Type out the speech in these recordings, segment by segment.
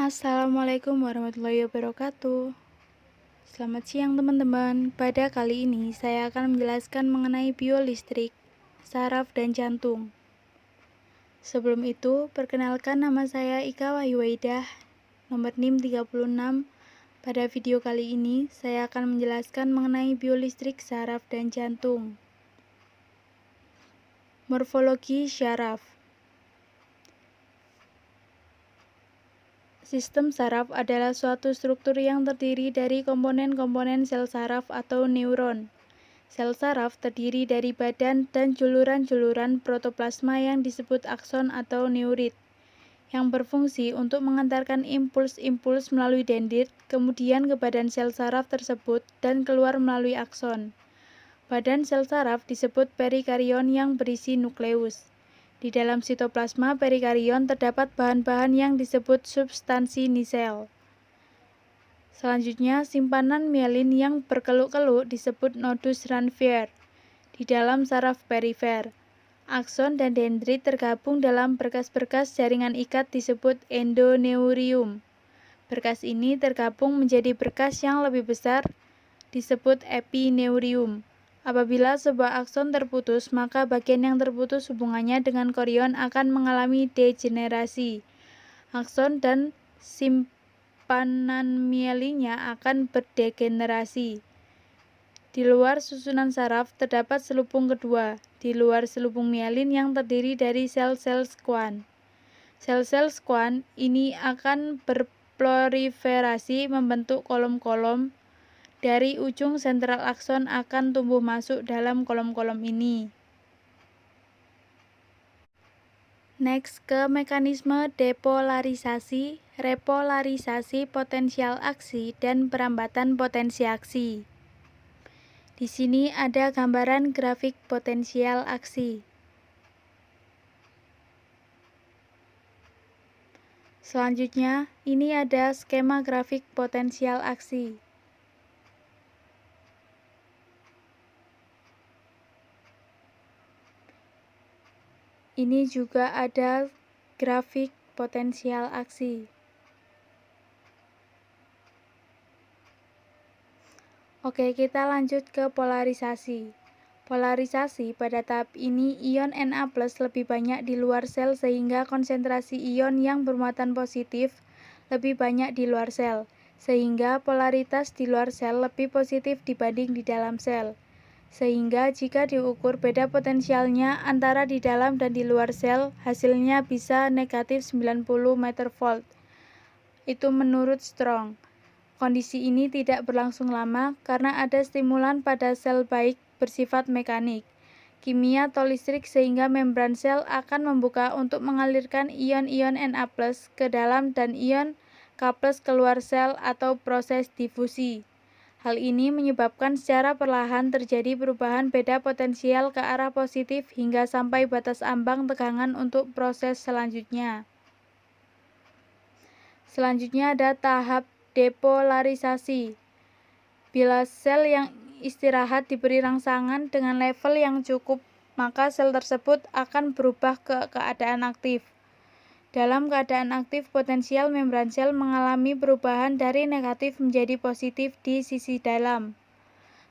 Assalamualaikum warahmatullahi wabarakatuh. Selamat siang teman-teman. Pada kali ini saya akan menjelaskan mengenai biolistrik, saraf dan jantung. Sebelum itu, perkenalkan nama saya Ika Wahyuwaidah, nomor NIM 36. Pada video kali ini, saya akan menjelaskan mengenai biolistrik, saraf dan jantung. Morfologi syaraf. Sistem saraf adalah suatu struktur yang terdiri dari komponen-komponen sel saraf atau neuron. Sel saraf terdiri dari badan dan juluran-juluran protoplasma yang disebut akson atau neurit, yang berfungsi untuk mengantarkan impuls-impuls melalui dendrit, kemudian ke badan sel saraf tersebut dan keluar melalui akson. Badan sel saraf disebut perikarion yang berisi nukleus. Di dalam sitoplasma perikarion terdapat bahan-bahan yang disebut substansi nisel. Selanjutnya, simpanan mielin yang berkeluk-keluk disebut nodus Ranvier. Di dalam saraf perifer, akson dan dendrit tergabung dalam berkas-berkas jaringan ikat disebut endoneurium. Berkas ini tergabung menjadi berkas yang lebih besar disebut epineurium. Apabila sebuah akson terputus, maka bagian yang terputus hubungannya dengan korion akan mengalami degenerasi. Akson dan simpanan mielinnya akan berdegenerasi. Di luar susunan saraf terdapat selubung kedua, di luar selubung mielin yang terdiri dari sel-sel squam. Sel-sel squam ini akan berproliferasi membentuk kolom-kolom. Dari ujung sentral akson akan tumbuh masuk dalam kolom-kolom ini. Next ke mekanisme depolarisasi, repolarisasi potensial aksi, dan perambatan potensi aksi. Di sini ada gambaran grafik potensial aksi. Selanjutnya, ini ada skema grafik potensial aksi. Ini juga ada grafik potensial aksi. Oke, kita lanjut ke polarisasi. Polarisasi pada tahap ini ion Na+ lebih banyak di luar sel sehingga konsentrasi ion yang bermuatan positif lebih banyak di luar sel, sehingga polaritas di luar sel lebih positif dibanding di dalam sel. Sehingga jika diukur beda potensialnya antara di dalam dan di luar sel, hasilnya bisa negatif 90 meter-volt. Itu menurut Strong. Kondisi ini tidak berlangsung lama karena ada stimulan pada sel baik bersifat mekanik, kimia atau listrik sehingga membran sel akan membuka untuk mengalirkan ion-ion Na+ ke dalam dan ion K+ keluar sel atau proses difusi. Hal ini menyebabkan secara perlahan terjadi perubahan beda potensial ke arah positif hingga sampai batas ambang tegangan untuk proses selanjutnya. Selanjutnya ada tahap depolarisasi. Bila sel yang istirahat diberi rangsangan dengan level yang cukup, maka sel tersebut akan berubah ke keadaan aktif. Dalam keadaan aktif, potensial membran sel mengalami perubahan dari negatif menjadi positif di sisi dalam.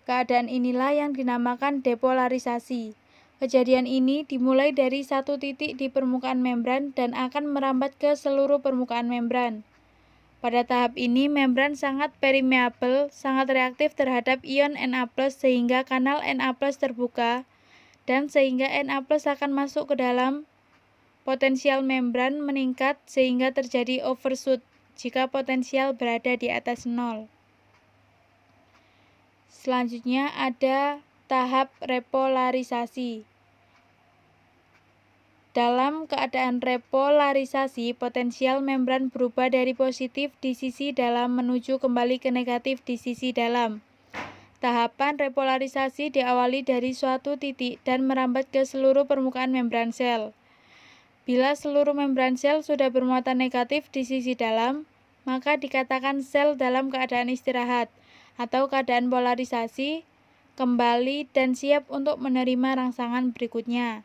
Keadaan inilah yang dinamakan depolarisasi. Kejadian ini dimulai dari satu titik di permukaan membran dan akan merambat ke seluruh permukaan membran. Pada tahap ini, membran sangat permeabel, sangat reaktif terhadap ion Na+, sehingga kanal Na+ terbuka, dan sehingga Na+ akan masuk ke dalam. Potensial membran meningkat sehingga terjadi overshoot jika potensial berada di atas 0. Selanjutnya ada tahap repolarisasi. Dalam keadaan repolarisasi, potensial membran berubah dari positif di sisi dalam menuju kembali ke negatif di sisi dalam. Tahapan repolarisasi diawali dari suatu titik dan merambat ke seluruh permukaan membran sel. Bila seluruh membran sel sudah bermuatan negatif di sisi dalam, maka dikatakan sel dalam keadaan istirahat atau keadaan polarisasi kembali dan siap untuk menerima rangsangan berikutnya.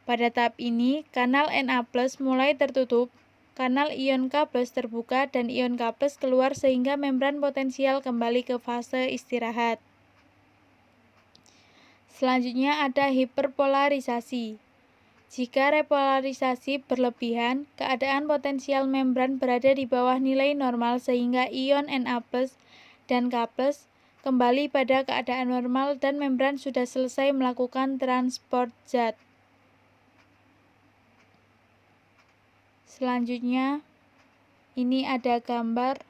Pada tahap ini, kanal Na+ mulai tertutup kanal ion K+ terbuka dan ion K+ keluar sehingga membran potensial kembali ke fase istirahat. Selanjutnya ada hiperpolarisasi. Jika repolarisasi berlebihan, keadaan potensial membran berada di bawah nilai normal sehingga ion Na+ dan K+ kembali pada keadaan normal dan membran sudah selesai melakukan transport zat. Selanjutnya, ini ada gambar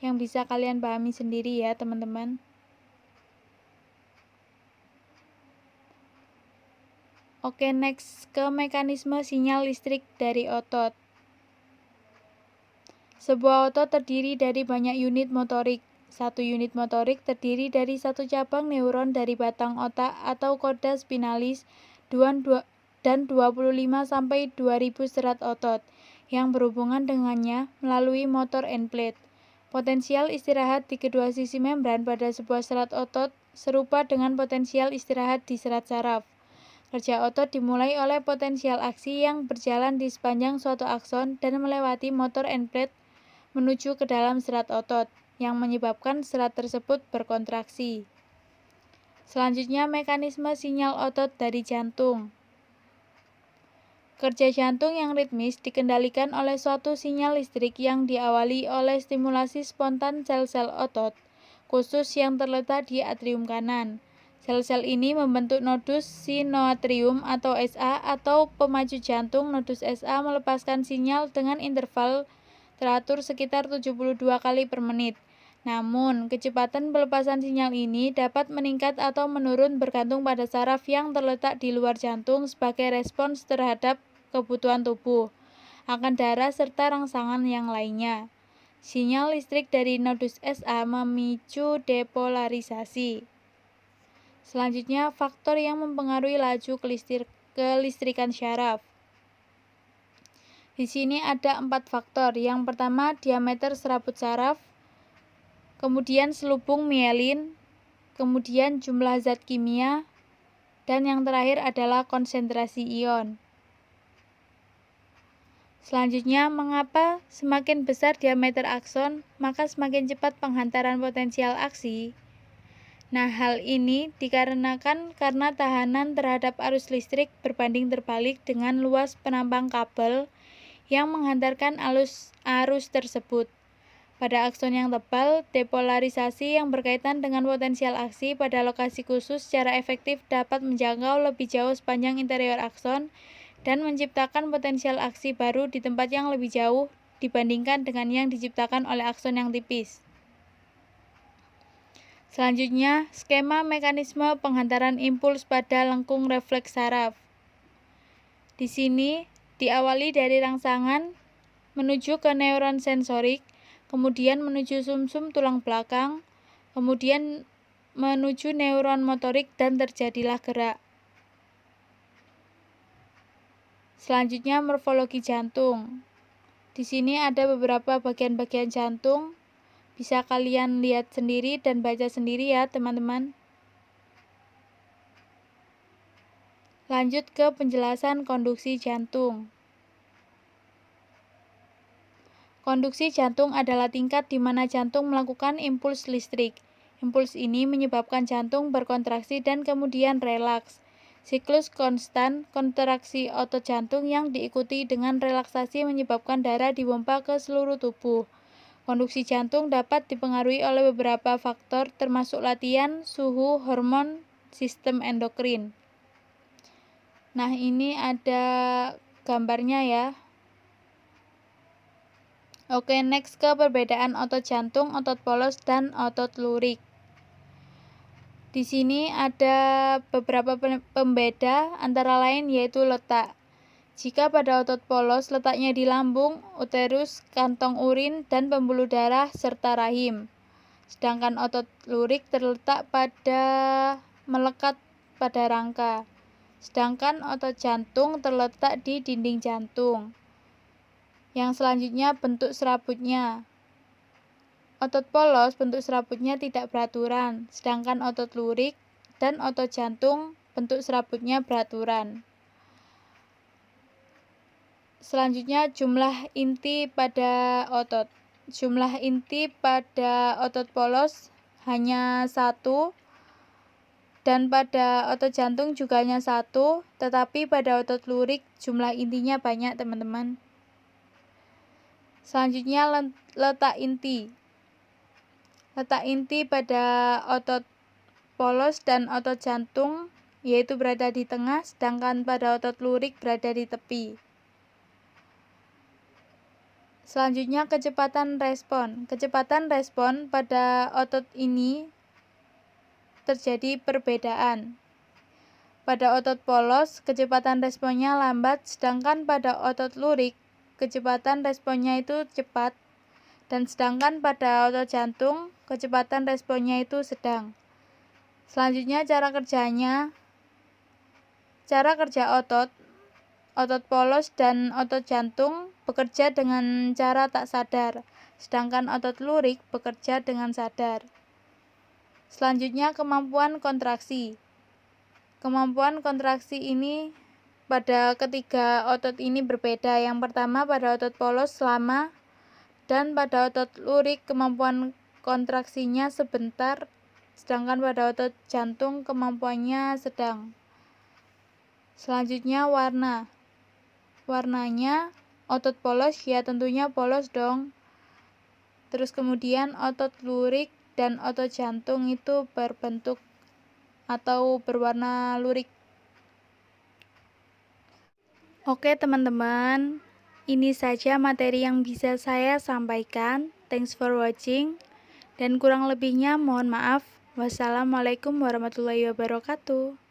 yang bisa kalian pahami sendiri ya, teman-teman. Oke, next ke mekanisme sinyal listrik dari otot. Sebuah otot terdiri dari banyak unit motorik. Satu unit motorik terdiri dari satu cabang neuron dari batang otak atau korda spinalis dan 25-2000 serat otot yang berhubungan dengannya melalui motor end plate. Potensial istirahat di kedua sisi membran pada sebuah serat otot serupa dengan potensial istirahat di serat saraf. Kerja otot dimulai oleh potensial aksi yang berjalan di sepanjang suatu akson dan melewati motor end plate menuju ke dalam serat otot, yang menyebabkan serat tersebut berkontraksi. Selanjutnya, mekanisme sinyal otot dari jantung. Kerja jantung yang ritmis dikendalikan oleh suatu sinyal listrik yang diawali oleh stimulasi spontan sel-sel otot, khusus yang terletak di atrium kanan. Sel-sel ini membentuk nodus sinoatrium atau SA atau pemacu jantung. Nodus SA melepaskan sinyal dengan interval teratur sekitar 72 kali per menit. Namun, kecepatan pelepasan sinyal ini dapat meningkat atau menurun bergantung pada saraf yang terletak di luar jantung sebagai respons terhadap kebutuhan tubuh akan darah serta rangsangan yang lainnya. Sinyal listrik dari nodus SA memicu depolarisasi. Selanjutnya, faktor yang mempengaruhi laju kelistrikan syaraf. Di sini ada 4 faktor. Yang pertama, diameter serabut saraf, kemudian selubung mielin, kemudian jumlah zat kimia, dan yang terakhir adalah konsentrasi ion. Selanjutnya, mengapa semakin besar diameter akson, maka semakin cepat penghantaran potensial aksi? Nah, hal ini dikarenakan karena tahanan terhadap arus listrik berbanding terbalik dengan luas penampang kabel yang menghantarkan arus tersebut. Pada akson yang tebal, depolarisasi yang berkaitan dengan potensial aksi pada lokasi khusus secara efektif dapat menjangkau lebih jauh sepanjang interior akson dan menciptakan potensial aksi baru di tempat yang lebih jauh dibandingkan dengan yang diciptakan oleh akson yang tipis. Selanjutnya, skema mekanisme penghantaran impuls pada lengkung refleks saraf. Di sini diawali dari rangsangan menuju ke neuron sensorik, kemudian menuju sumsum tulang belakang, kemudian menuju neuron motorik dan terjadilah gerak. Selanjutnya, morfologi jantung. Di sini ada beberapa bagian-bagian jantung. Bisa kalian lihat sendiri dan baca sendiri ya, teman-teman. Lanjut ke penjelasan konduksi jantung. Konduksi jantung adalah tingkat di mana jantung melakukan impuls listrik. Impuls ini menyebabkan jantung berkontraksi dan kemudian relaks. Siklus konstan kontraksi otot jantung yang diikuti dengan relaksasi menyebabkan darah dipompa ke seluruh tubuh. Konduksi jantung dapat dipengaruhi oleh beberapa faktor termasuk latihan, suhu, hormon, sistem endokrin. Nah, ini ada gambarnya ya. Oke, next ke perbedaan otot jantung, otot polos, dan otot lurik. Di sini ada beberapa pembeda antara lain yaitu letak. Jika pada otot polos letaknya di lambung, uterus, kantong urin, dan pembuluh darah, serta rahim. Sedangkan otot lurik terletak melekat pada rangka. Sedangkan otot jantung terletak di dinding jantung. Yang selanjutnya bentuk serabutnya. Otot polos bentuk serabutnya tidak beraturan, sedangkan otot lurik dan otot jantung bentuk serabutnya beraturan. Selanjutnya jumlah inti pada otot. Jumlah inti pada otot polos hanya 1, dan pada otot jantung juga hanya 1, tetapi pada otot lurik jumlah intinya banyak, teman-teman. Selanjutnya letak inti. Letak inti pada otot polos dan otot jantung yaitu berada di tengah, sedangkan pada otot lurik berada di tepi. Selanjutnya kecepatan respon. Kecepatan respon pada otot ini terjadi perbedaan. Pada otot polos kecepatan responnya lambat, sedangkan pada otot lurik kecepatan responnya itu cepat, dan sedangkan pada otot jantung kecepatan responnya itu sedang. Selanjutnya cara kerjanya. Cara kerja otot polos dan otot jantung bekerja dengan cara tak sadar, sedangkan otot lurik bekerja dengan sadar. Selanjutnya kemampuan kontraksi. Kemampuan kontraksi ini pada ketiga otot ini berbeda. Yang pertama pada otot polos lama, dan pada otot lurik kemampuan kontraksinya sebentar, sedangkan pada otot jantung kemampuannya sedang. Selanjutnya warna. Warnanya otot polos ya tentunya polos dong. Terus kemudian otot lurik dan otot jantung itu berbentuk atau berwarna lurik. Oke teman-teman, ini saja materi yang bisa saya sampaikan. Thanks for watching, dan kurang lebihnya mohon maaf. Wassalamualaikum warahmatullahi wabarakatuh.